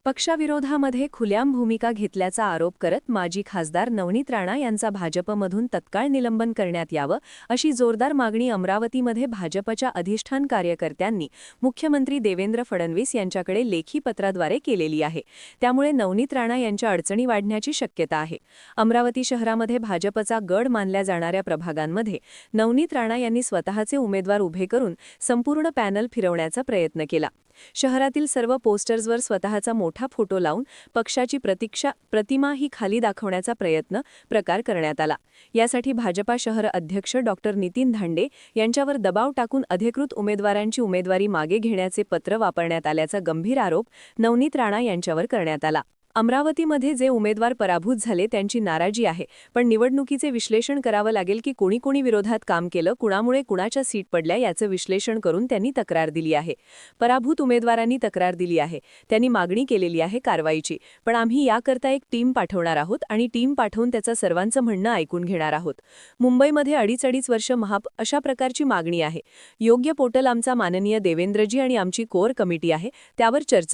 पक्षाविरोधामध्ये खुल्याम भूमिका घेतल्याचा आरोप करत माजी खासदार नवनीत राणा यांचा भाजपमधून तत्काळ निलंबन करण्यात यावं अशी जोरदार मागणी अमरावतीमध्ये भाजपच्या अधिष्ठान कार्यकर्त्यांनी मुख्यमंत्री देवेंद्र फडणवीस यांच्याकडे लेखी पत्राद्वारे केलेली आहे। त्यामुळे नवनीत राणा यांच्या अडचणी वाढण्याची शक्यता आहे। अमरावती शहरामध्ये भाजपचा गड मानल्या जाणाऱ्या प्रभागांमध्ये नवनीत राणा यांनी स्वतःचे उमेदवार उभे करून संपूर्ण पॅनल फिरवण्याचा प्रयत्न केला। शहरातील सर्व पोस्टर्सवर स्वतःचा मोठा फोटो लावून पक्षाची प्रतिमा ही खाली दाखवण्याचा प्रकार करण्यात आला। यासाठी भाजपा शहर अध्यक्ष डॉक्टर नितीन धांडे यांच्यावर दबाव टाकून अधिकृत उमेदवारांची उमेदवारी मागे घेण्याचे पत्र वापरण्यात आल्याचा गंभीर आरोप नवनीत राणा यांच्यावर करण्यात आला। अमरावतीमध्ये जे उमेदवार पराभूत झाले त्यांची नाराजी आहे, पण निवडणुकीचे विश्लेषण करावं लागेल की कोणी विरोधात काम केलं, कुणामुळे कुणाच्या सीट पडल्या याचं विश्लेषण करून त्यांनी तक्रार दिली आहे। पराभूत उमेदवारांनी तक्रार दिली आहे, त्यांनी मागणी केलेली आहे कारवाईची, पण आम्ही याकरता एक टीम पाठवणार आहोत आणि टीम पाठवून त्याचं सर्वांचं म्हणणं ऐकून घेणार आहोत। मुंबईमध्ये अडीच वर्ष अशा प्रकारची मागणी आहे। योग्य पोर्टल आमचा माननीय देवेंद्रजी आणि आमची कोर कमिटी आहे, त्यावर चर्चा